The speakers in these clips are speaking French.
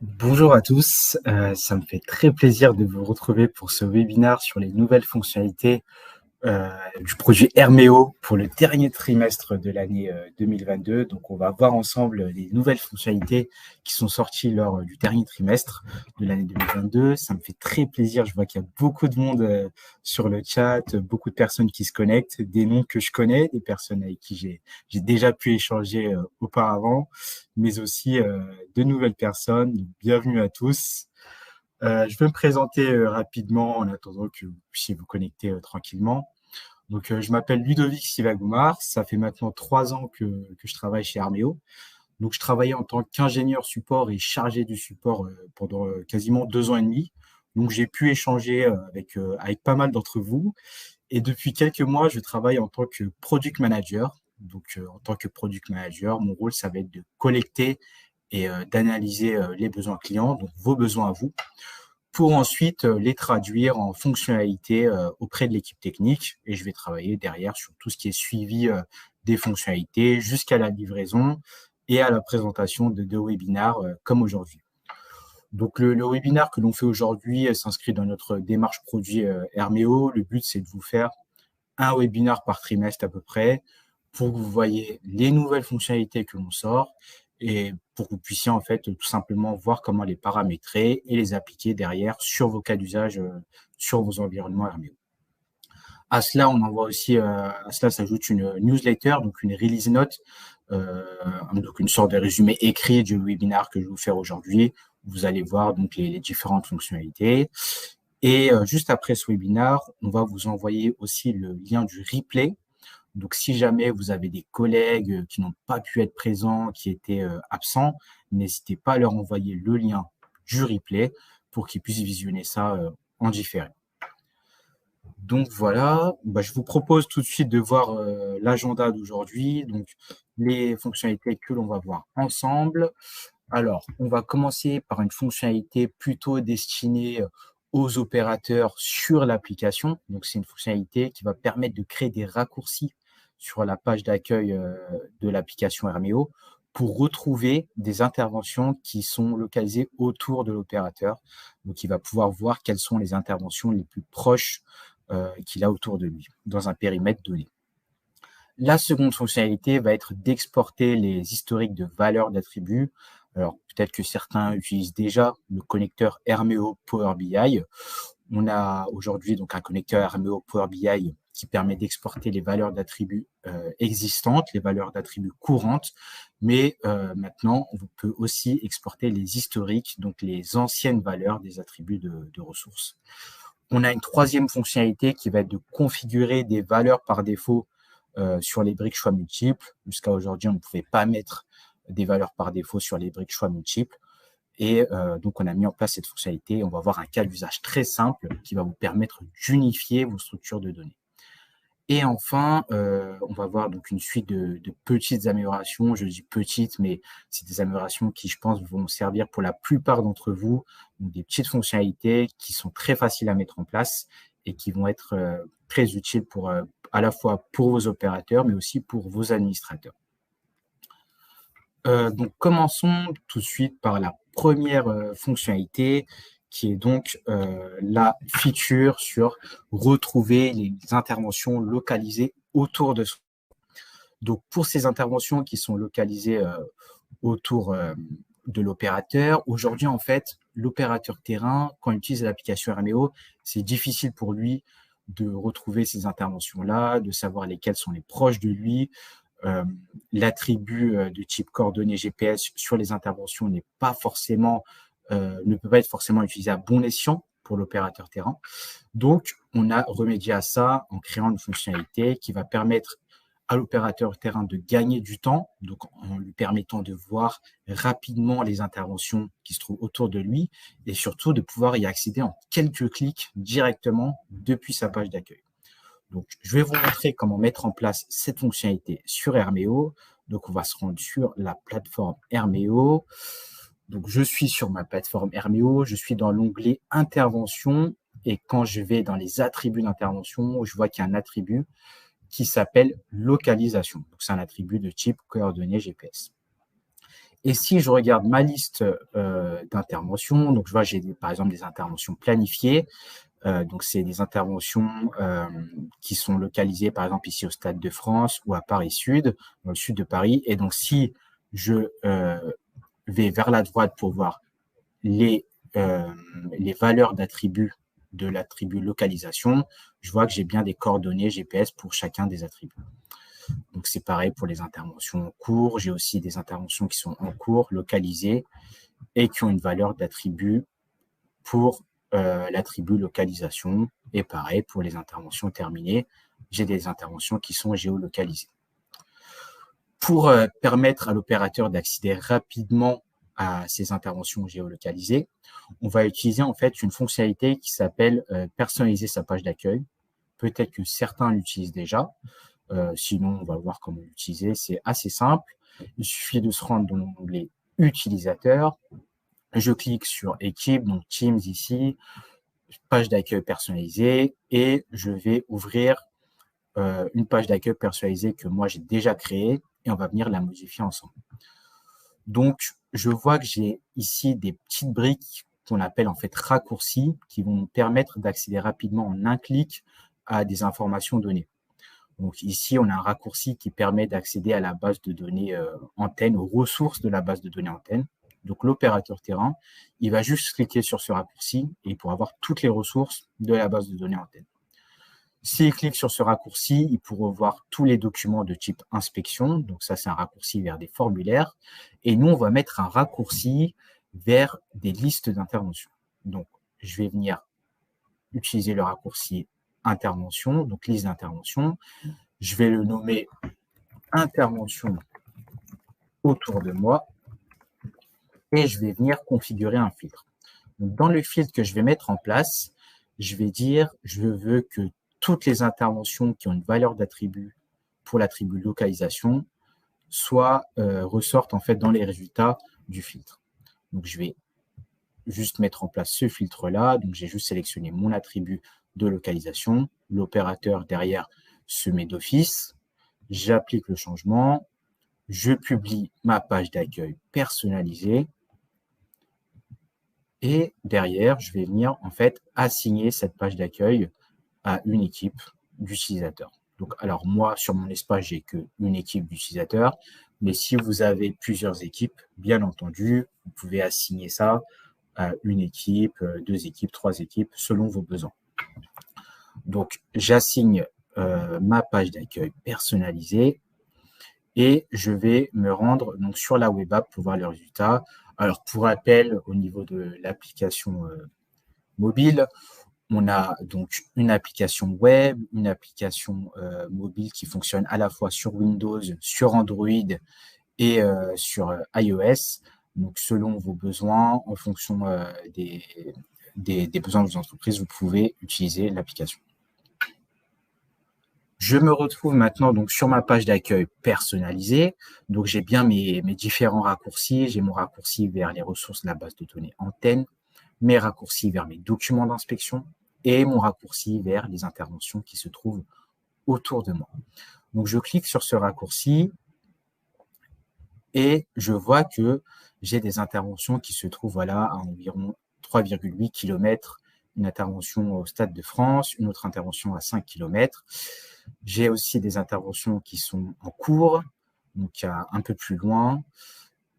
Bonjour à tous, ça me fait très plaisir de vous retrouver pour ce webinaire sur les nouvelles fonctionnalités euh, du produit Herméo pour le dernier trimestre de l'année 2022. Donc, on va voir ensemble les nouvelles fonctionnalités qui sont sorties lors du dernier trimestre de l'année 2022. Ça me fait très plaisir. Je vois qu'il y a beaucoup de monde sur le chat, beaucoup de personnes qui se connectent, des noms que je connais, des personnes avec qui j'ai déjà pu échanger auparavant, mais aussi de nouvelles personnes. Bienvenue à tous. Je vais me présenter rapidement en attendant que vous puissiez vous connecter tranquillement. Donc, je m'appelle Ludovic Sivagoumar. Ça fait maintenant 3 ans que je travaille chez Armeo. Donc, je travaillais en tant qu'ingénieur support et chargé du support pendant quasiment 2 ans et demi. Donc, j'ai pu échanger avec pas mal d'entre vous. Et depuis quelques mois, je travaille en tant que product manager. Donc, en tant que product manager, mon rôle, ça va être de collecter et d'analyser les besoins clients, donc vos besoins à vous, pour ensuite les traduire en fonctionnalités auprès de l'équipe technique. Et je vais travailler derrière sur tout ce qui est suivi des fonctionnalités jusqu'à la livraison et à la présentation de webinaires comme aujourd'hui. Donc le webinaire que l'on fait aujourd'hui s'inscrit dans notre démarche produit Herméo. Le but, c'est de vous faire un webinaire par trimestre à peu près pour que vous voyez les nouvelles fonctionnalités que l'on sort et pour que vous puissiez en fait tout simplement voir comment les paramétrer et les appliquer derrière sur vos cas d'usage, sur vos environnements Hermeo. À cela, on envoie aussi, à cela s'ajoute une newsletter, donc une release note, donc une sorte de résumé écrit du webinaire que je vais vous faire aujourd'hui. Vous allez voir donc les différentes fonctionnalités. Et juste après ce webinaire, on va vous envoyer aussi le lien du replay. Donc, si jamais vous avez des collègues qui n'ont pas pu être présents, qui étaient absents, n'hésitez pas à leur envoyer le lien du replay pour qu'ils puissent visionner ça en différé. Donc voilà, je vous propose tout de suite de voir l'agenda d'aujourd'hui, donc les fonctionnalités que l'on va voir ensemble. Alors, on va commencer par une fonctionnalité plutôt destinée aux opérateurs sur l'application. Donc, c'est une fonctionnalité qui va permettre de créer des raccourcis sur la page d'accueil de l'application Hermeo pour retrouver des interventions qui sont localisées autour de l'opérateur. Donc, il va pouvoir voir quelles sont les interventions les plus proches qu'il a autour de lui dans un périmètre donné. La seconde fonctionnalité va être d'exporter les historiques de valeurs d'attributs. Alors, peut-être que certains utilisent déjà le connecteur Hermeo Power BI. On a aujourd'hui donc un connecteur Hermeo Power BI qui permet d'exporter les valeurs d'attributs existantes, les valeurs d'attributs courantes, mais maintenant, on peut aussi exporter les historiques, donc les anciennes valeurs des attributs de ressources. On a une troisième fonctionnalité qui va être de configurer des valeurs par défaut sur les briques choix multiples. Jusqu'à aujourd'hui, on ne pouvait pas mettre des valeurs par défaut sur les briques choix multiples. Et donc, on a mis en place cette fonctionnalité. On va avoir un cas d'usage très simple qui va vous permettre d'unifier vos structures de données. Et enfin, on va voir donc une suite de petites améliorations. Je dis petites, mais c'est des améliorations qui, je pense, vont servir pour la plupart d'entre vous. Donc, des petites fonctionnalités qui sont très faciles à mettre en place et qui vont être très utiles pour à la fois pour vos opérateurs, mais aussi pour vos administrateurs. Donc, commençons tout de suite par la première fonctionnalité qui est donc la feature sur retrouver les interventions localisées autour de soi. Donc, pour ces interventions qui sont localisées autour de l'opérateur, aujourd'hui, en fait, l'opérateur terrain, quand il utilise l'application Hermeo, c'est difficile pour lui de retrouver ces interventions-là, de savoir lesquelles sont les proches de lui. L'attribut de type coordonnées GPS sur les interventions n'est pas forcément ne peut pas être forcément utilisé à bon escient pour l'opérateur terrain. Donc, on a remédié à ça en créant une fonctionnalité qui va permettre à l'opérateur terrain de gagner du temps, donc en lui permettant de voir rapidement les interventions qui se trouvent autour de lui et surtout de pouvoir y accéder en quelques clics directement depuis sa page d'accueil. Donc, je vais vous montrer comment mettre en place cette fonctionnalité sur Hermeo. Donc, on va se rendre sur la plateforme Hermeo. Donc, je suis sur ma plateforme Hermeo, je suis dans l'onglet Intervention et quand je vais dans les attributs d'intervention, je vois qu'il y a un attribut qui s'appelle localisation. Donc, c'est un attribut de type coordonnées GPS. Et si je regarde ma liste d'interventions, donc je vois j'ai par exemple des interventions planifiées. Donc c'est des interventions qui sont localisées par exemple ici au Stade de France ou à Paris Sud, dans le sud de Paris. Et donc si je vais vers la droite pour voir les, euh, les valeurs d'attributs de l'attribut localisation, je vois que j'ai bien des coordonnées GPS pour chacun des attributs. Donc c'est pareil pour les interventions en cours. J'ai aussi des interventions qui sont en cours, localisées, et qui ont une valeur d'attribut pour l'attribut localisation. Et pareil pour les interventions terminées, j'ai des interventions qui sont géolocalisées. Pour permettre à l'opérateur d'accéder rapidement à ces interventions géolocalisées, on va utiliser en fait une fonctionnalité qui s'appelle personnaliser sa page d'accueil. Peut-être que certains l'utilisent déjà. Sinon, on va voir comment l'utiliser. C'est assez simple. Il suffit de se rendre dans l'onglet Utilisateurs. Je clique sur Équipe, donc Teams ici, page d'accueil personnalisée, et je vais ouvrir une page d'accueil personnalisée que moi j'ai déjà créée, et on va venir la modifier ensemble. Donc, je vois que j'ai ici des petites briques qu'on appelle en fait raccourcis, qui vont nous permettre d'accéder rapidement en un clic à des informations données. Donc ici, on a un raccourci qui permet d'accéder à la base de données antenne, aux ressources de la base de données antenne. Donc l'opérateur terrain, il va juste cliquer sur ce raccourci et il pourra avoir toutes les ressources de la base de données antenne. S'il clique sur ce raccourci, il pourra voir tous les documents de type inspection. Donc ça, c'est un raccourci vers des formulaires. Et nous, on va mettre un raccourci vers des listes d'interventions. Donc, je vais venir utiliser le raccourci intervention, donc liste d'intervention. Je vais le nommer intervention autour de moi et je vais venir configurer un filtre. Donc, dans le filtre que je vais mettre en place, je vais dire je veux que toutes les interventions qui ont une valeur d'attribut pour l'attribut localisation ressortent en fait dans les résultats du filtre. Donc je vais juste mettre en place ce filtre-là. Donc j'ai juste sélectionné mon attribut de localisation. L'opérateur derrière se met d'office. J'applique le changement. Je publie ma page d'accueil personnalisée. Et derrière, je vais venir en fait assigner cette page d'accueil à une équipe d'utilisateurs. Donc, alors moi, sur mon espace, j'ai qu'une équipe d'utilisateurs, mais si vous avez plusieurs équipes, bien entendu, vous pouvez assigner ça à une équipe, deux équipes, trois équipes, selon vos besoins. Donc, j'assigne ma page d'accueil personnalisée et je vais me rendre donc sur la web app pour voir les résultats. Alors, pour rappel, au niveau de l'application mobile, on a donc une application web, une application mobile qui fonctionne à la fois sur Windows, sur Android et sur iOS. Donc, selon vos besoins, en fonction des besoins de vos entreprises, vous pouvez utiliser l'application. Je me retrouve maintenant donc sur ma page d'accueil personnalisée. Donc, j'ai bien mes différents raccourcis. J'ai mon raccourci vers les ressources de la base de données antenne, mes raccourcis vers mes documents d'inspection, et mon raccourci vers les interventions qui se trouvent autour de moi. Donc, je clique sur ce raccourci et je vois que j'ai des interventions qui se trouvent voilà, à environ 3,8 km, une intervention au Stade de France, une autre intervention à 5 km. J'ai aussi des interventions qui sont en cours, donc un peu plus loin,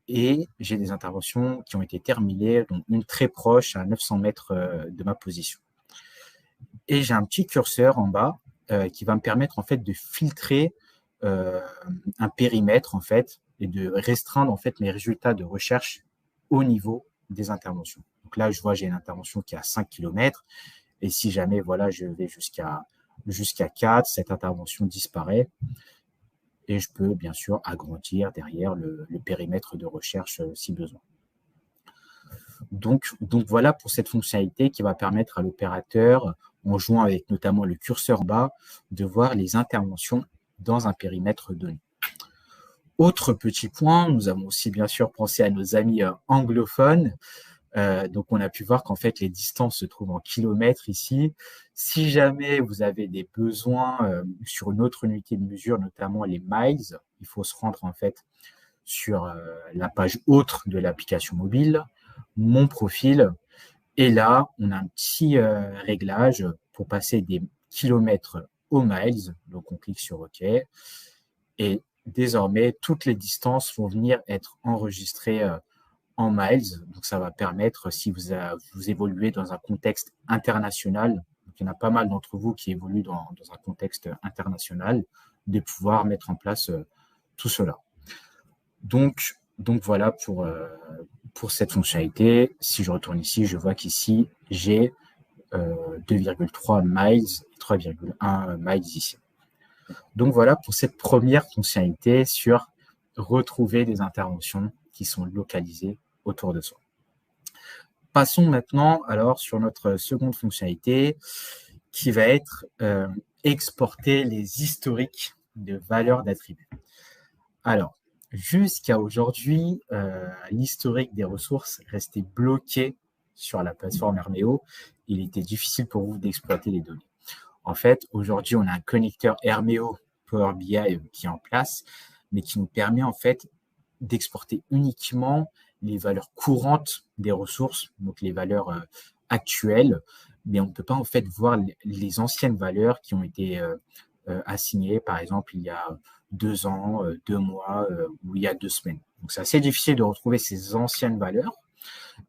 et j'ai des interventions qui ont été terminées, donc une très proche à 900 mètres de ma position. Et j'ai un petit curseur en bas qui va me permettre en fait de filtrer un périmètre en fait et de restreindre en fait mes résultats de recherche au niveau des interventions. Donc là, je vois j'ai une intervention qui est à 5 km et si jamais voilà, je vais jusqu'à 4, cette intervention disparaît et je peux bien sûr agrandir derrière le périmètre de recherche si besoin. Donc voilà pour cette fonctionnalité qui va permettre à l'opérateur, en jouant avec notamment le curseur bas, de voir les interventions dans un périmètre donné. Autre petit point, nous avons aussi bien sûr pensé à nos amis anglophones. Donc on a pu voir qu'en fait les distances se trouvent en kilomètres ici. Si jamais vous avez des besoins sur une autre unité de mesure, notamment les miles, il faut se rendre en fait sur la page autre de l'application mobile, mon profil. Et là, on a un petit réglage pour passer des kilomètres aux miles. Donc, on clique sur OK. Et désormais, toutes les distances vont venir être enregistrées en miles. Donc, ça va permettre, si vous évoluez dans un contexte international, donc il y en a pas mal d'entre vous qui évoluent dans un contexte international, de pouvoir mettre en place tout cela. Donc voilà pour cette fonctionnalité. Si je retourne ici, je vois qu'ici, j'ai 2,3 miles et 3,1 miles ici. Donc voilà pour cette première fonctionnalité sur retrouver des interventions qui sont localisées autour de soi. Passons maintenant alors sur notre seconde fonctionnalité qui va être exporter les historiques de valeurs d'attributs. Alors, jusqu'à aujourd'hui, l'historique des ressources restait bloqué sur la plateforme Hermeo. Il était difficile pour vous d'exploiter les données. En fait, aujourd'hui, on a un connecteur Hermeo Power BI qui est en place, mais qui nous permet en fait d'exporter uniquement les valeurs courantes des ressources, donc les valeurs actuelles, mais on ne peut pas en fait voir les anciennes valeurs qui ont été assignées, par exemple, il y a 2 ans, 2 mois ou il y a 2 semaines. Donc, c'est assez difficile de retrouver ces anciennes valeurs.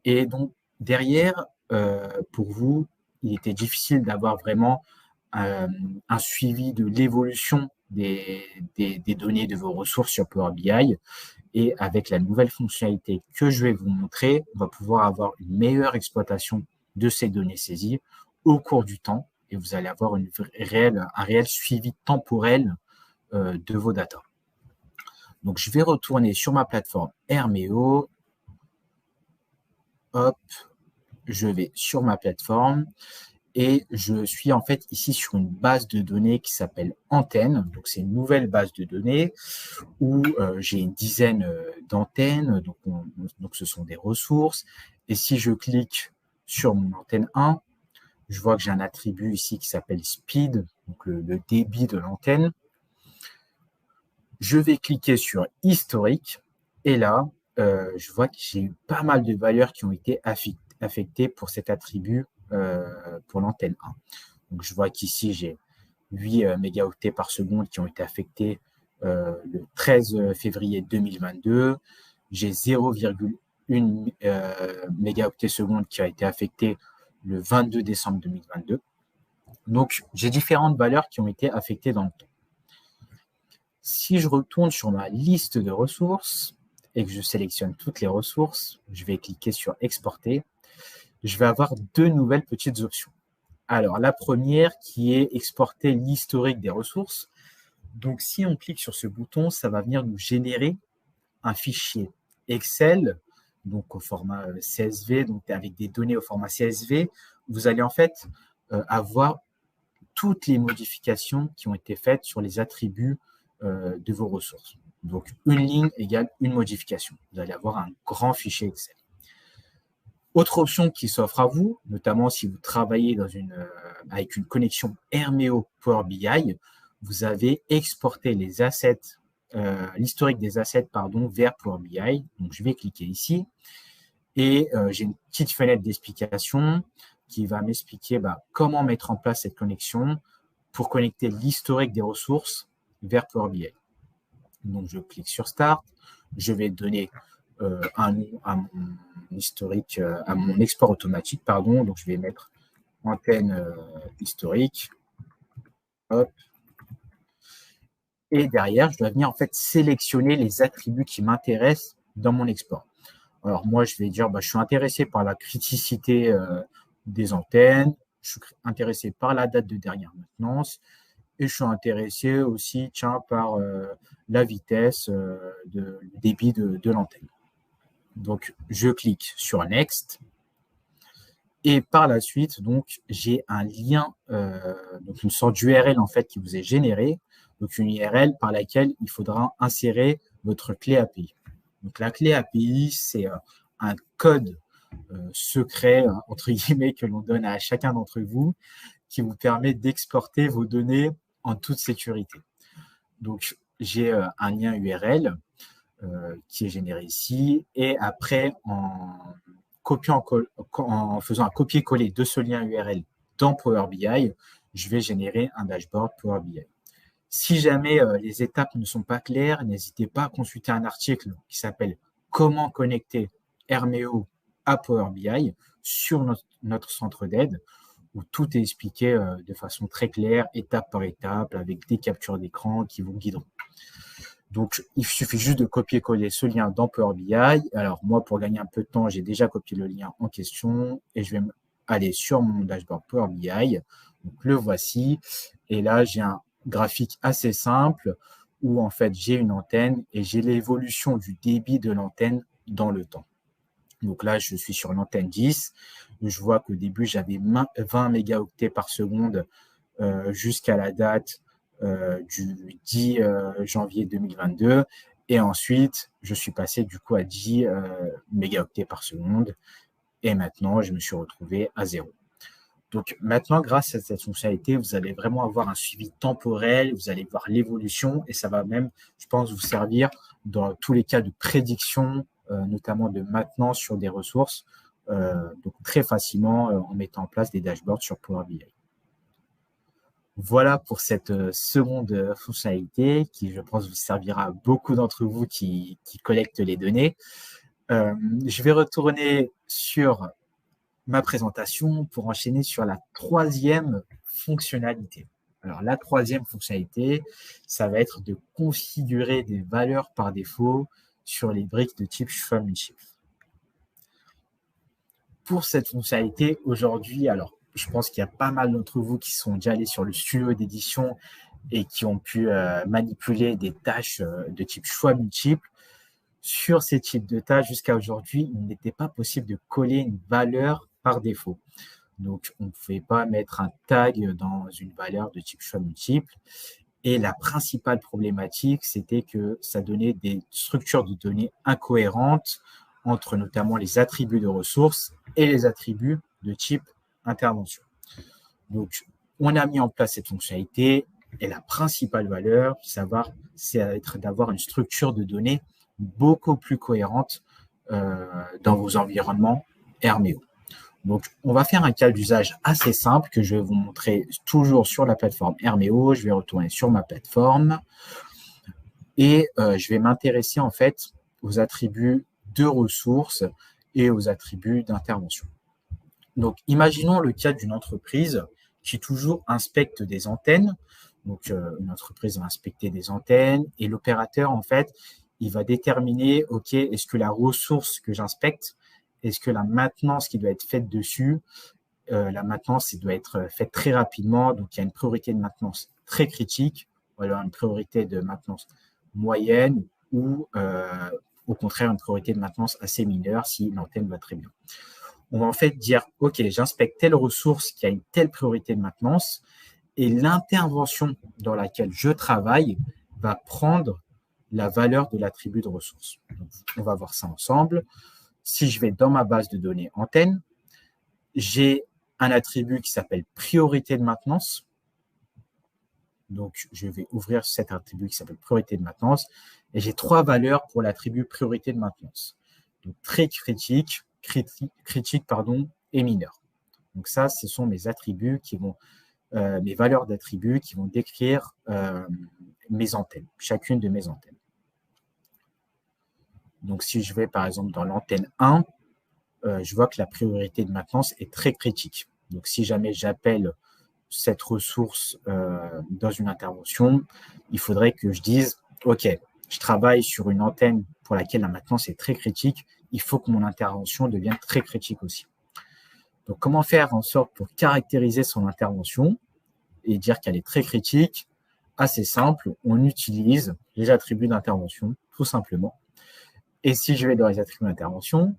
Et donc, derrière, pour vous, il était difficile d'avoir vraiment un suivi de l'évolution des données de vos ressources sur Power BI. Et avec la nouvelle fonctionnalité que je vais vous montrer, on va pouvoir avoir une meilleure exploitation de ces données saisies au cours du temps et vous allez avoir un réel suivi temporel de vos datas. Donc, je vais retourner sur ma plateforme Hermeo. Hop, je vais sur ma plateforme et je suis en fait ici sur une base de données qui s'appelle Antenne. Donc, c'est une nouvelle base de données où j'ai une dizaine d'antennes. Donc, ce sont des ressources. Et si je clique sur mon antenne 1, je vois que j'ai un attribut ici qui s'appelle speed, donc le débit de l'antenne. Je vais cliquer sur historique et là, je vois que j'ai eu pas mal de valeurs qui ont été affectées pour cet attribut pour l'antenne 1. Donc, je vois qu'ici, j'ai 8 mégaoctets par seconde qui ont été affectés le 13 février 2022. J'ai 0,1 mégaoctets seconde qui a été affecté le 22 décembre 2022. Donc, j'ai différentes valeurs qui ont été affectées dans le temps. Si je retourne sur ma liste de ressources et que je sélectionne toutes les ressources, je vais cliquer sur exporter. Je vais avoir 2 nouvelles petites options. Alors, la première qui est exporter l'historique des ressources. Donc, si on clique sur ce bouton, ça va venir nous générer un fichier Excel, donc au format CSV, donc avec des données au format CSV. Vous allez en fait avoir toutes les modifications qui ont été faites sur les attributs de vos ressources. Donc, une ligne égale une modification. Vous allez avoir un grand fichier Excel. Autre option qui s'offre à vous, notamment si vous travaillez avec une connexion Hermeo Power BI, vous avez exporté les assets, l'historique des assets vers Power BI. Donc, je vais cliquer ici et j'ai une petite fenêtre d'explication qui va m'expliquer comment mettre en place cette connexion pour connecter l'historique des ressources vers Power BI. Donc, je clique sur Start. Je vais donner un nom à mon historique, à mon export automatique, Donc, je vais mettre antenne historique. Hop. Et derrière, je dois venir en fait sélectionner les attributs qui m'intéressent dans mon export. Alors, moi, je vais dire, je suis intéressé par la criticité des antennes. Je suis intéressé par la date de dernière maintenance. Et je suis intéressé aussi par la vitesse de débit de l'antenne. Donc, je clique sur Next. Et par la suite, donc, j'ai un lien, donc une sorte d'URL en fait qui vous est générée. Donc, une URL par laquelle il faudra insérer votre clé API. Donc, la clé API, c'est un code secret, entre guillemets, que l'on donne à chacun d'entre vous qui vous permet d'exporter vos données en toute sécurité. Donc, j'ai un lien URL. qui est généré ici. Et après, en faisant un copier-coller de ce lien URL dans Power BI, je vais générer un dashboard Power BI. Si jamais les étapes ne sont pas claires, n'hésitez pas à consulter un article qui s'appelle Comment connecter Hermeo à Power BI sur notre centre d'aide, où tout est expliqué de façon très claire, étape par étape, avec des captures d'écran qui vous guideront. Donc, il suffit juste de copier-coller ce lien dans Power BI. Alors, moi, pour gagner un peu de temps, j'ai déjà copié le lien en question et je vais aller sur mon dashboard Power BI. Donc, le voici. Et là, j'ai un graphique assez simple où, en fait, j'ai une antenne et j'ai l'évolution du débit de l'antenne dans le temps. Donc là, je suis sur l'antenne 10. Je vois qu'au début, j'avais 20 mégaoctets par seconde jusqu'à la date du 10 janvier 2022. Et ensuite, je suis passé du coup à 10 mégaoctets par seconde. Et maintenant, je me suis retrouvé à 0. Donc maintenant, grâce à cette fonctionnalité, vous allez vraiment avoir un suivi temporel, vous allez voir l'évolution et ça va même, je pense, vous servir dans tous les cas de prédiction, notamment de maintenance sur des ressources, donc très facilement en mettant en place des dashboards sur Power BI. Voilà pour cette seconde fonctionnalité qui, je pense, vous servira à beaucoup d'entre vous qui collectent les données. Je vais retourner sur ma présentation pour enchaîner sur la troisième fonctionnalité. Alors, la troisième fonctionnalité, ça va être de configurer des valeurs par défaut sur les briques de type Schwab-Mitchell. Pour cette fonctionnalité, aujourd'hui, alors, je pense qu'il y a pas mal d'entre vous qui sont déjà allés sur le studio d'édition et qui ont pu manipuler des tâches de type choix multiple. Sur ces types de tâches, jusqu'à aujourd'hui, il n'était pas possible de coller une valeur par défaut. Donc, on ne pouvait pas mettre un tag dans une valeur de type choix multiple. Et la principale problématique, c'était que ça donnait des structures de données incohérentes entre notamment les attributs de ressources et les attributs de type intervention. Donc, on a mis en place cette fonctionnalité et la principale valeur, c'est d'avoir une structure de données beaucoup plus cohérente dans vos environnements Hermeo. Donc, on va faire un cas d'usage assez simple que je vais vous montrer toujours sur la plateforme Hermeo. Je vais retourner sur ma plateforme et je vais m'intéresser en fait aux attributs de ressources et aux attributs d'intervention. Donc, imaginons le cas d'une entreprise qui toujours inspecte des antennes. Donc, une entreprise va inspecter des antennes et l'opérateur, en fait, il va déterminer, OK, est-ce que la ressource que j'inspecte, est-ce que la maintenance qui doit être faite dessus, la maintenance, elle doit être faite très rapidement. Donc, il y a une priorité de maintenance très critique, ou alors une priorité de maintenance moyenne ou au contraire une priorité de maintenance assez mineure si l'antenne va très bien. On va en fait dire, OK, j'inspecte telle ressource qui a une telle priorité de maintenance et l'intervention dans laquelle je travaille va prendre la valeur de l'attribut de ressource. Donc, on va voir ça ensemble. Si je vais dans ma base de données antenne, j'ai un attribut qui s'appelle priorité de maintenance. Donc, je vais ouvrir cet attribut qui s'appelle priorité de maintenance et j'ai 3 valeurs pour l'attribut priorité de maintenance. Donc, très critique et mineur. Donc, ça, ce sont mes attributs qui vont, mes valeurs d'attributs qui vont décrire mes antennes, chacune de mes antennes. Donc, si je vais par exemple dans l'antenne 1, je vois que la priorité de maintenance est très critique. Donc, si jamais j'appelle cette ressource dans une intervention, il faudrait que je dise, OK, je travaille sur une antenne pour laquelle la maintenance est très critique, il faut que mon intervention devienne très critique aussi. Donc, comment faire en sorte pour caractériser son intervention et dire qu'elle est très critique? Assez simple, on utilise les attributs d'intervention, tout simplement. Et si je vais dans les attributs d'intervention,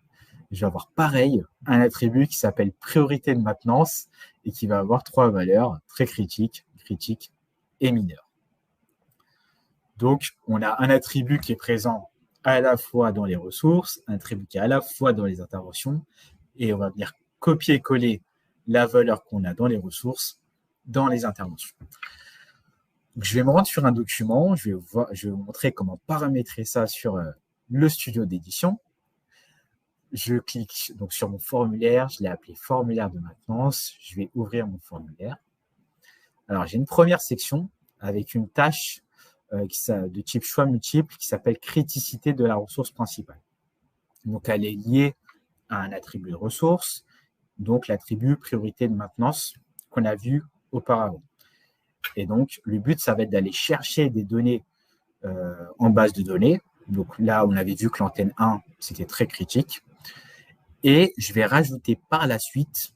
je vais avoir pareil un attribut qui s'appelle priorité de maintenance et qui va avoir 3 valeurs, très critique, critique et mineur. Donc, on a un attribut qui est présent à la fois dans les ressources, un attribut qui est à la fois dans les interventions, et on va venir copier-coller la valeur qu'on a dans les ressources dans les interventions. Donc, je vais me rendre sur un document, je vais vous montrer comment paramétrer ça sur le studio d'édition. Je clique donc sur mon formulaire, je l'ai appelé formulaire de maintenance. Je vais ouvrir mon formulaire. Alors, j'ai une première section avec une tâche de type choix multiple qui s'appelle criticité de la ressource principale. Donc, elle est liée à un attribut de ressource, donc l'attribut priorité de maintenance qu'on a vu auparavant. Et donc, le but, ça va être d'aller chercher des données en base de données. Donc là, on avait vu que l'antenne 1, c'était très critique. Et je vais rajouter par la suite,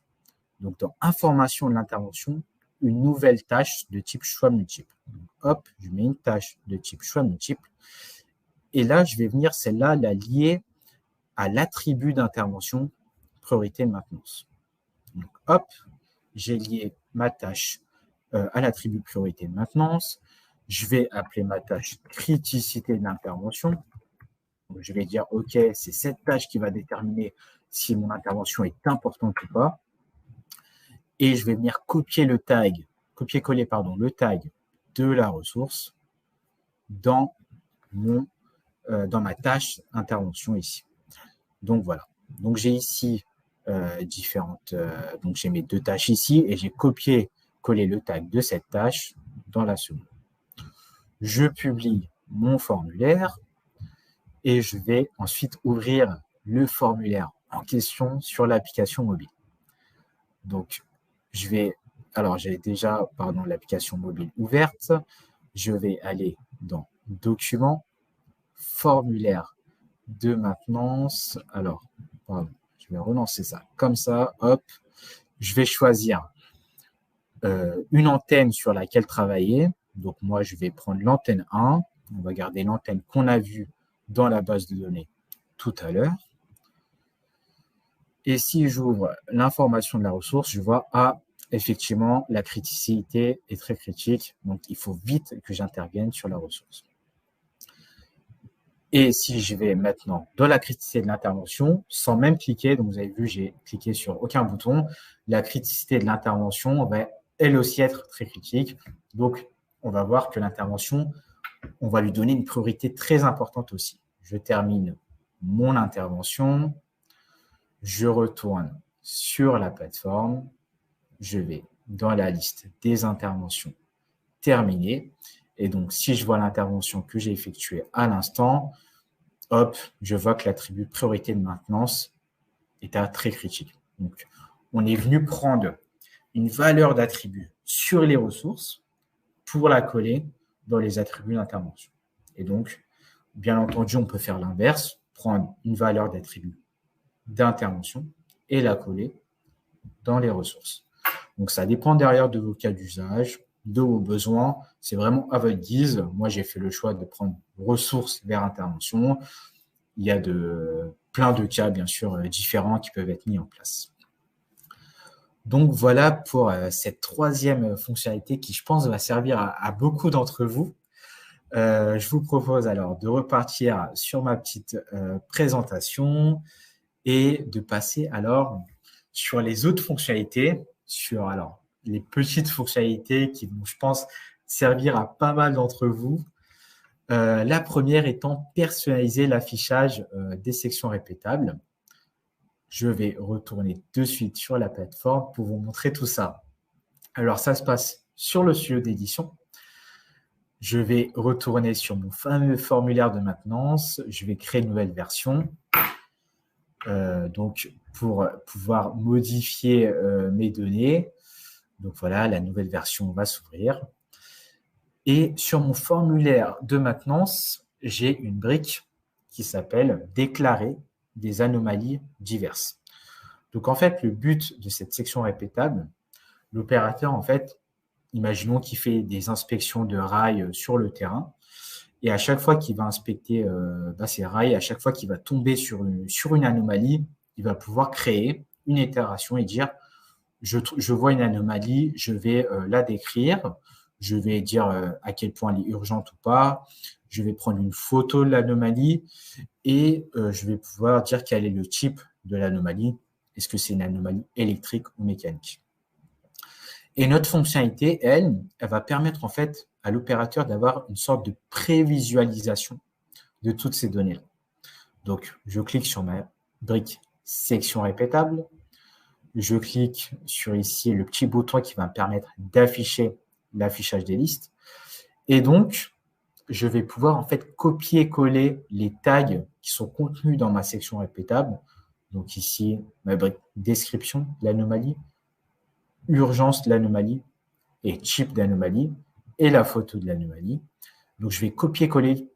donc dans information de l'intervention, une nouvelle tâche de type choix multiple. Donc, hop, je mets une tâche de type choix multiple. Et là, je vais venir celle-là la lier à l'attribut d'intervention priorité de maintenance. Donc, hop, j'ai lié ma tâche à l'attribut priorité de maintenance. Je vais appeler ma tâche criticité d'intervention. Je vais dire, OK, c'est cette tâche qui va déterminer si mon intervention est importante ou pas. Et je vais venir copier-coller le tag de la ressource dans ma tâche intervention ici. Donc voilà. Donc j'ai ici donc j'ai mes deux tâches ici et j'ai copié-collé le tag de cette tâche dans la seconde. Je publie mon formulaire et je vais ensuite ouvrir le formulaire en question sur l'application mobile. Donc, j'ai déjà l'application mobile ouverte. Je vais aller dans Documents, Formulaire de maintenance. Alors, je vais relancer ça comme ça. Hop, je vais choisir une antenne sur laquelle travailler. Donc, moi, je vais prendre l'antenne 1. On va garder l'antenne qu'on a vue dans la base de données tout à l'heure. Et si j'ouvre l'information de la ressource, je vois, effectivement, la criticité est très critique. Donc, il faut vite que j'intervienne sur la ressource. Et si je vais maintenant dans la criticité de l'intervention, sans même cliquer, donc vous avez vu, j'ai cliqué sur aucun bouton, la criticité de l'intervention va elle aussi être très critique. Donc, on va voir que l'intervention, on va lui donner une priorité très importante aussi. Je termine mon intervention. Je retourne sur la plateforme. Je vais dans la liste des interventions terminées. Et donc, si je vois l'intervention que j'ai effectuée à l'instant, hop, je vois que l'attribut priorité de maintenance est à très critique. Donc, on est venu prendre une valeur d'attribut sur les ressources pour la coller dans les attributs d'intervention. Et donc, bien entendu, on peut faire l'inverse, prendre une valeur d'attribut d'intervention et la coller dans les ressources. Donc, ça dépend derrière de vos cas d'usage, de vos besoins. C'est vraiment à votre guise. Moi, j'ai fait le choix de prendre ressources vers intervention. Il y a plein de cas, bien sûr, différents qui peuvent être mis en place. Donc, voilà pour cette troisième fonctionnalité qui, je pense, va servir à beaucoup d'entre vous. Je vous propose alors de repartir sur ma petite présentation et de passer alors sur les autres fonctionnalités, sur alors les petites fonctionnalités qui vont, je pense, servir à pas mal d'entre vous. La première étant personnaliser l'affichage des sections répétables. Je vais retourner de suite sur la plateforme pour vous montrer tout ça. Alors, ça se passe sur le studio d'édition. Je vais retourner sur mon fameux formulaire de maintenance. Je vais créer une nouvelle version. Donc, pour pouvoir modifier mes données. Donc, voilà, la nouvelle version va s'ouvrir. Et sur mon formulaire de maintenance, j'ai une brique qui s'appelle « Déclarer des anomalies diverses ». Donc, en fait, le but de cette section répétable, l'opérateur, en fait, imaginons qu'il fait des inspections de rails sur le terrain. Et à chaque fois qu'il va inspecter ces rails, à chaque fois qu'il va tomber sur une anomalie, il va pouvoir créer une itération et dire je vois une anomalie, je vais la décrire, je vais dire à quel point elle est urgente ou pas, je vais prendre une photo de l'anomalie et je vais pouvoir dire quel est le type de l'anomalie. Est-ce que c'est une anomalie électrique ou mécanique? Et notre fonctionnalité, elle va permettre en fait à l'opérateur d'avoir une sorte de prévisualisation de toutes ces données-là. Donc, je clique sur ma brique section répétable. Je clique sur ici le petit bouton qui va me permettre d'afficher l'affichage des listes. Et donc, je vais pouvoir en fait copier-coller les tags qui sont contenus dans ma section répétable. Donc ici, ma brique description de l'anomalie, urgence de l'anomalie et type d'anomalie et la photo de l'anomalie. Donc, je vais copier-coller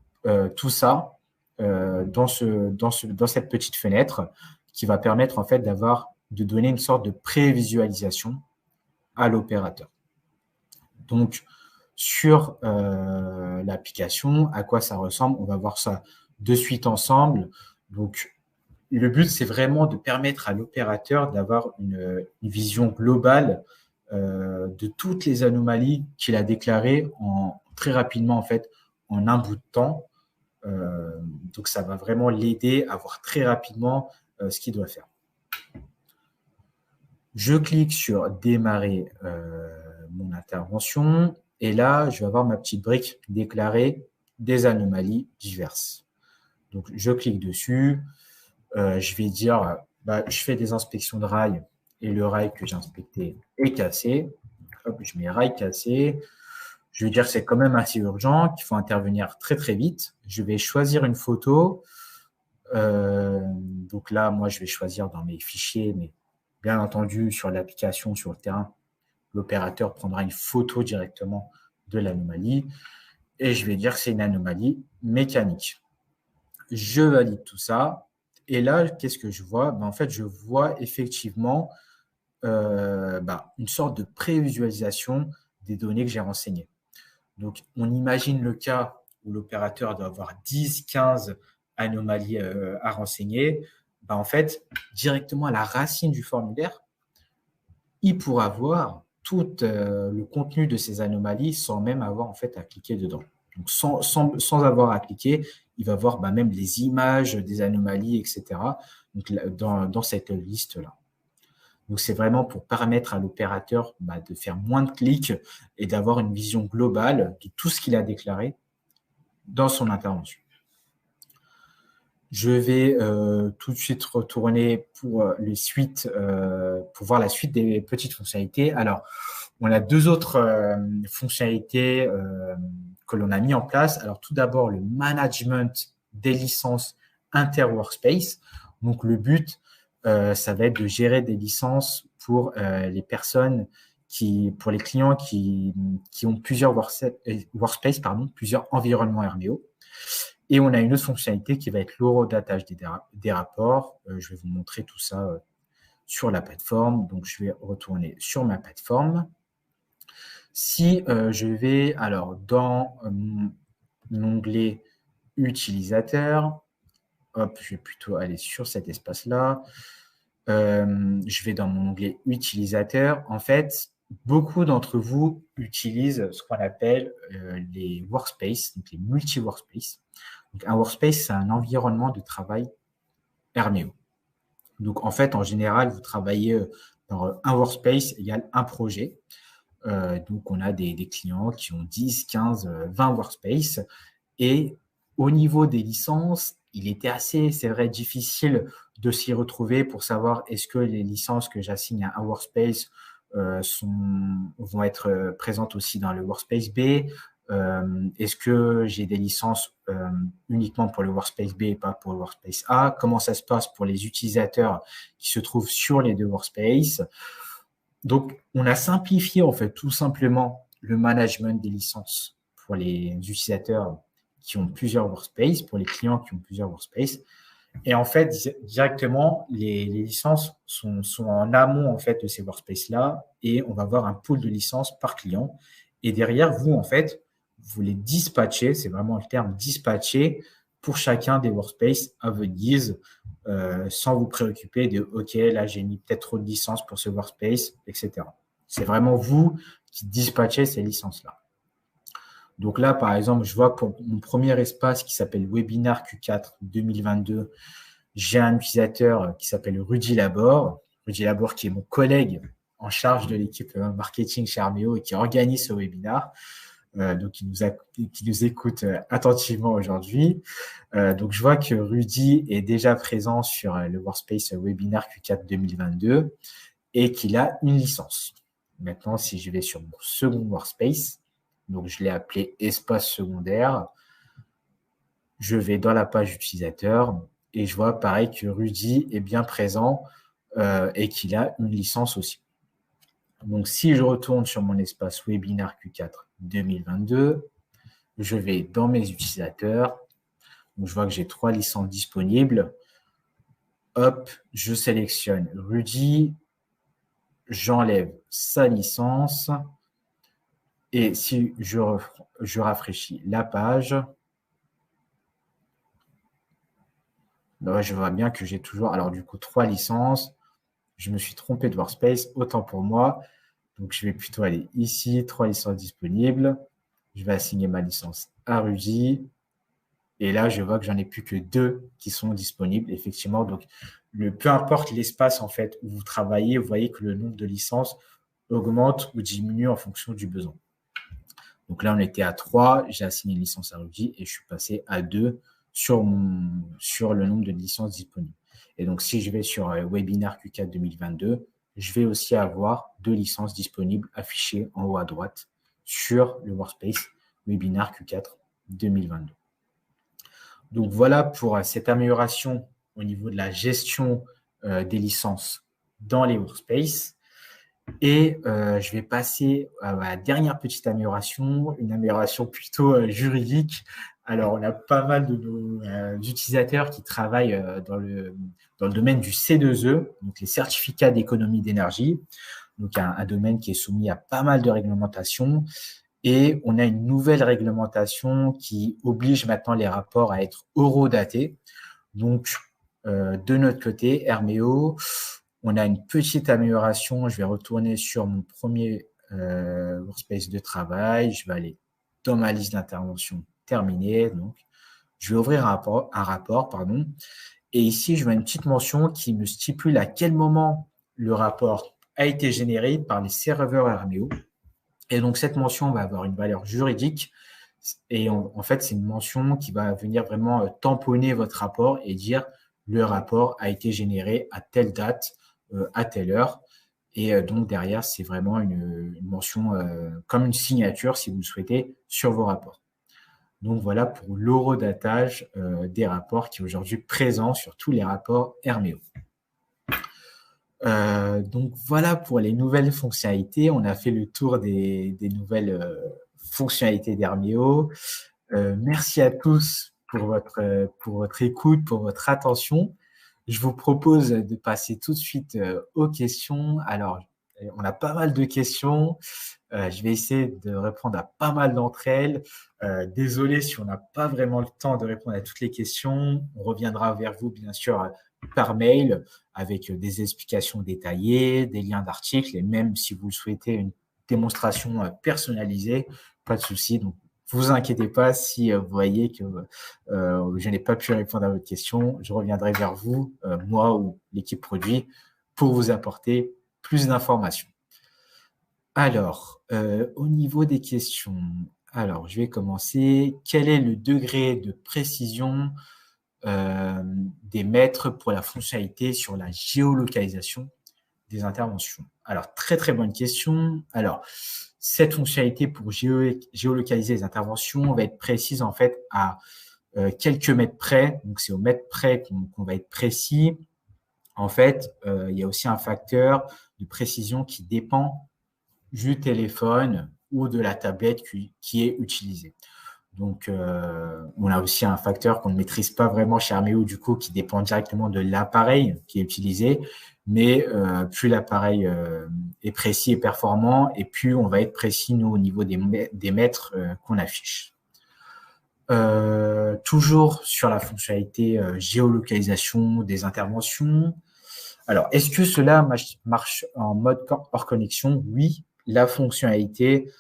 tout ça dans cette petite fenêtre qui va permettre en fait de donner une sorte de prévisualisation à l'opérateur. Donc, sur l'application, à quoi ça ressemble, on va voir ça de suite ensemble. Donc, le but, c'est vraiment de permettre à l'opérateur d'avoir une vision globale de toutes les anomalies qu'il a déclarées très rapidement, en fait, en un bout de temps. Donc, ça va vraiment l'aider à voir très rapidement ce qu'il doit faire. Je clique sur démarrer mon intervention et là, je vais avoir ma petite brique déclarer des anomalies diverses. Donc, je clique dessus. Je vais dire, je fais des inspections de rails et le rail que j'ai inspecté est cassé. Hop, je mets rail cassé. Je vais dire que c'est quand même assez urgent, qu'il faut intervenir très, très vite. Je vais choisir une photo. Donc là, moi, je vais choisir dans mes fichiers, mais bien entendu, sur l'application, sur le terrain, l'opérateur prendra une photo directement de l'anomalie et je vais dire que c'est une anomalie mécanique. Je valide tout ça et là, qu'est-ce que je vois? En fait, je vois effectivement une sorte de prévisualisation des données que j'ai renseignées. Donc, on imagine le cas où l'opérateur doit avoir 10, 15 anomalies à renseigner. En fait, directement à la racine du formulaire, il pourra voir tout le contenu de ces anomalies sans même avoir en fait à cliquer dedans. Donc, sans avoir à cliquer, il va voir même les images des anomalies, etc. Donc, dans cette liste-là. Donc, c'est vraiment pour permettre à l'opérateur de faire moins de clics et d'avoir une vision globale de tout ce qu'il a déclaré dans son intervention. Je vais tout de suite retourner pour pour voir la suite des petites fonctionnalités. Alors, on a deux autres fonctionnalités que l'on a mis en place. Alors, tout d'abord, le management des licences inter-workspace. Donc, le but, ça va être de gérer des licences pour les personnes pour les clients qui ont plusieurs workspace, plusieurs environnements Herméo. Et on a une autre fonctionnalité qui va être l'horodatage des rapports. Je vais vous montrer tout ça sur la plateforme. Donc, je vais retourner sur ma plateforme. Si je vais alors dans l'onglet utilisateur, hop, je vais plutôt aller sur cet espace-là. Je vais dans mon onglet utilisateur. En fait, beaucoup d'entre vous utilisent ce qu'on appelle les workspaces, donc les multi-workspaces. Donc, un workspace, c'est un environnement de travail Herméo. Donc, en fait, en général, vous travaillez dans un workspace égale un projet. Donc, on a des clients qui ont 10, 15, 20 workspaces. Et au niveau des licences, il était assez, c'est vrai, difficile de s'y retrouver pour savoir est-ce que les licences que j'assigne à un workspace vont être présentes aussi dans le workspace B. Est-ce que j'ai des licences uniquement pour le workspace B et pas pour le workspace A? Comment ça se passe pour les utilisateurs qui se trouvent sur les deux workspaces? Donc, on a simplifié en fait tout simplement le management des licences pour les utilisateurs qui ont plusieurs workspaces, pour les clients qui ont plusieurs workspaces. Et en fait, directement, les licences sont en amont en fait de ces workspaces-là et on va avoir un pool de licences par client. Et derrière, vous, en fait, vous les dispatchez, c'est vraiment le terme dispatcher pour chacun des workspaces à votre guise, sans vous préoccuper de OK, là j'ai mis peut-être trop de licences pour ce workspace, etc. C'est vraiment vous qui dispatchez ces licences-là. Donc là, par exemple, je vois pour mon premier espace qui s'appelle Webinar Q4 2022, j'ai un utilisateur qui s'appelle Rudy Labor. Rudy Labor qui est mon collègue en charge de l'équipe marketing chez Herméo et qui organise ce webinaire. qui nous écoute attentivement aujourd'hui. Donc, je vois que Rudy est déjà présent sur le Workspace Webinar Q4 2022 et qu'il a une licence. Maintenant, si je vais sur mon second Workspace, donc je l'ai appelé espace secondaire, je vais dans la page utilisateur et je vois pareil que Rudy est bien présent et qu'il a une licence aussi. Donc, si je retourne sur mon espace Webinar Q4 2022, je vais dans mes utilisateurs. Donc, je vois que j'ai 3 licences disponibles. Hop, je sélectionne Rudy, j'enlève sa licence et si je rafraîchis la page, là, je vois bien que j'ai toujours, alors du coup, 3 licences. Je me suis trompé de Workspace, autant pour moi. Donc, je vais plutôt aller ici, 3 licences disponibles. Je vais assigner ma licence à Rudy. Et là, je vois que j'en ai plus que 2 qui sont disponibles, effectivement. Donc, peu importe l'espace en fait où vous travaillez, vous voyez que le nombre de licences augmente ou diminue en fonction du besoin. Donc là, on était à 3, j'ai assigné une licence à Rudy et je suis passé à 2 sur le nombre de licences disponibles. Et donc, si je vais sur Webinar Q4 2022, je vais aussi avoir 2 licences disponibles affichées en haut à droite sur le Workspace Webinar Q4 2022. Donc voilà pour cette amélioration au niveau de la gestion des licences dans les workspaces. Et je vais passer à la dernière petite amélioration, une amélioration plutôt juridique. Alors, on a pas mal de nos utilisateurs qui travaillent dans le domaine du C2E, donc les certificats d'économie d'énergie, donc un domaine qui est soumis à pas mal de réglementations. Et on a une nouvelle réglementation qui oblige maintenant les rapports à être horodatés. Donc, de notre côté, Herméo, on a une petite amélioration. Je vais retourner sur mon premier workspace de travail. Je vais aller dans ma liste d'intervention terminée. Donc, je vais ouvrir un rapport, pardon. Et ici, je vois une petite mention qui me stipule à quel moment le rapport a été généré par les serveurs Herméo. Et donc, cette mention va avoir une valeur juridique. Et en fait, c'est une mention qui va venir vraiment tamponner votre rapport et dire le rapport a été généré à telle date, à telle heure. Et donc, derrière, c'est vraiment une mention comme une signature, si vous le souhaitez, sur vos rapports. Donc, voilà pour l'horodatage des rapports qui est aujourd'hui présent sur tous les rapports Herméo. Donc voilà pour les nouvelles fonctionnalités. On a fait le tour des nouvelles fonctionnalités d'Herméo. Merci à tous pour votre écoute, pour votre attention. Je vous propose de passer tout de suite aux questions. Alors, on a pas mal de questions. Je vais essayer de répondre à pas mal d'entre elles. Désolé si on n'a pas vraiment le temps de répondre à toutes les questions. On reviendra vers vous, bien sûr, par mail avec des explications détaillées, des liens d'articles et même si vous le souhaitez, une démonstration personnalisée, pas de souci. Donc, vous inquiétez pas si vous voyez que je n'ai pas pu répondre à votre question. Je reviendrai vers vous, moi ou l'équipe produit, pour vous apporter plus d'informations. Alors, au niveau des questions, alors je vais commencer. Quel est le degré de précision des maîtres pour la fonctionnalité sur la géolocalisation des interventions? Alors, très très bonne question. Alors, cette fonctionnalité pour géolocaliser les interventions va être précise en fait à quelques mètres près. Donc, c'est au mètre près qu'on va être précis. En fait, il y a aussi un facteur de précision qui dépend du téléphone ou de la tablette qui est utilisée. Donc, on a aussi un facteur qu'on ne maîtrise pas vraiment chez Herméo, du coup, qui dépend directement de l'appareil qui est utilisé. Mais plus l'appareil est précis et performant, et plus on va être précis, nous, au niveau des mètres qu'on affiche. Toujours sur la fonctionnalité géolocalisation des interventions. Alors, est-ce que cela marche en mode hors connexion? Oui, la fonctionnalité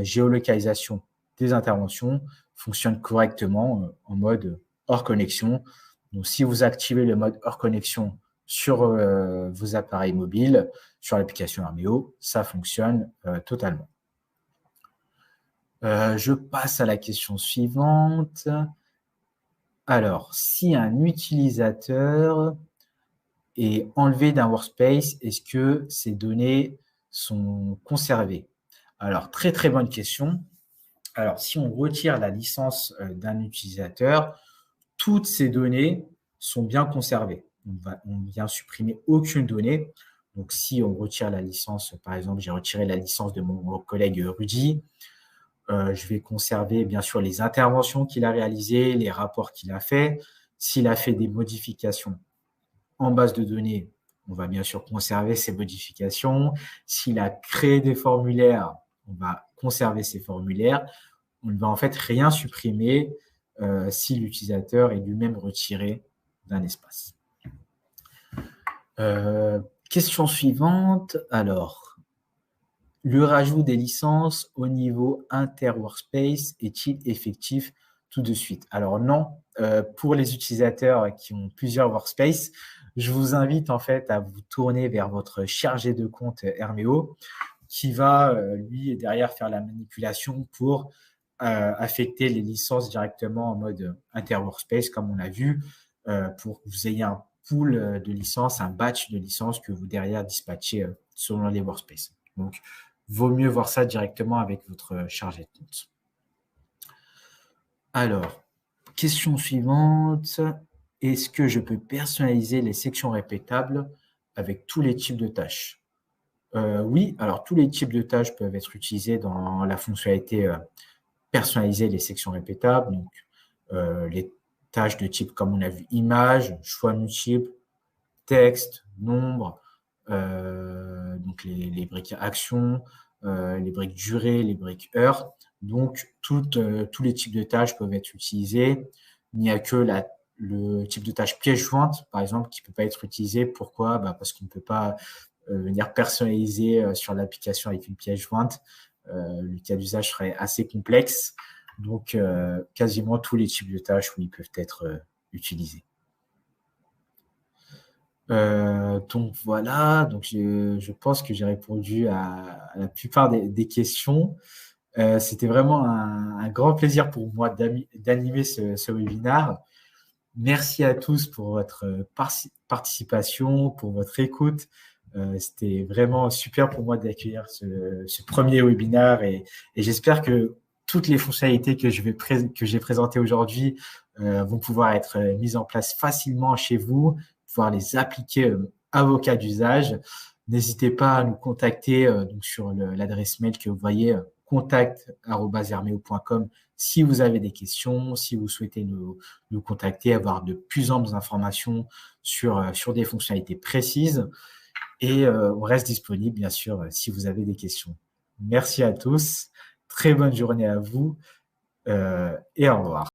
géolocalisation des interventions fonctionne correctement en mode hors connexion. Donc, si vous activez le mode hors connexion sur vos appareils mobiles, sur l'application Herméo, ça fonctionne totalement. Je passe à la question suivante. Alors, si un utilisateur est enlevé d'un workspace, est-ce que ces données sont conservées? Alors, très très bonne question. Alors, si on retire la licence d'un utilisateur, toutes ces données sont bien conservées. On vient supprimer aucune donnée. Donc, si on retire la licence, par exemple, j'ai retiré la licence de mon collègue Rudy, je vais conserver bien sûr les interventions qu'il a réalisées, les rapports qu'il a faits. S'il a fait des modifications en base de données, on va bien sûr conserver ces modifications. S'il a créé des formulaires, on va conserver ces formulaires. On ne va en fait rien supprimer si l'utilisateur est lui-même retiré d'un espace. Question suivante. Alors, le rajout des licences au niveau inter-workspace est-il effectif tout de suite? Alors non, pour les utilisateurs qui ont plusieurs workspaces, je vous invite en fait à vous tourner vers votre chargé de compte Herméo qui va, lui, derrière faire la manipulation pour affecter les licences directement en mode inter-workspace, comme on a vu, pour que vous ayez un pool de licences, un batch de licences que vous derrière dispatchez selon les workspaces. Donc, vaut mieux voir ça directement avec votre chargé de compte. Alors, question suivante. Est-ce que je peux personnaliser les sections répétables avec tous les types de tâches? Oui, alors tous les types de tâches peuvent être utilisés dans la fonctionnalité personnaliser les sections répétables. Donc, les tâches de type, comme on a vu, image, choix multiples, texte, nombre, donc les briques action, les briques durée, les briques heure. Donc, tous les types de tâches peuvent être utilisés. Il n'y a que le type de tâche pièce jointe, par exemple, qui peut pas être utilisé. Pourquoi? Parce qu'on ne peut pas venir personnaliser sur l'application avec une pièce jointe. Le cas d'usage serait assez complexe. Donc, quasiment tous les types de tâches, oui, peuvent être utilisés. Donc voilà, donc je pense que j'ai répondu à la plupart des questions. C'était vraiment un grand plaisir pour moi d'animer ce webinaire. Merci à tous pour votre participation, pour votre écoute. C'était vraiment super pour moi d'accueillir ce premier webinaire et j'espère que toutes les fonctionnalités que j'ai présentées aujourd'hui vont pouvoir être mises en place facilement chez vous, pouvoir les appliquer à vos cas d'usage. N'hésitez pas à nous contacter donc sur l'adresse mail que vous voyez, contact@hermeo.com si vous avez des questions, si vous souhaitez nous contacter, avoir de plus amples informations sur des fonctionnalités précises. Et on reste disponible, bien sûr, si vous avez des questions. Merci à tous. Très bonne journée à vous et au revoir.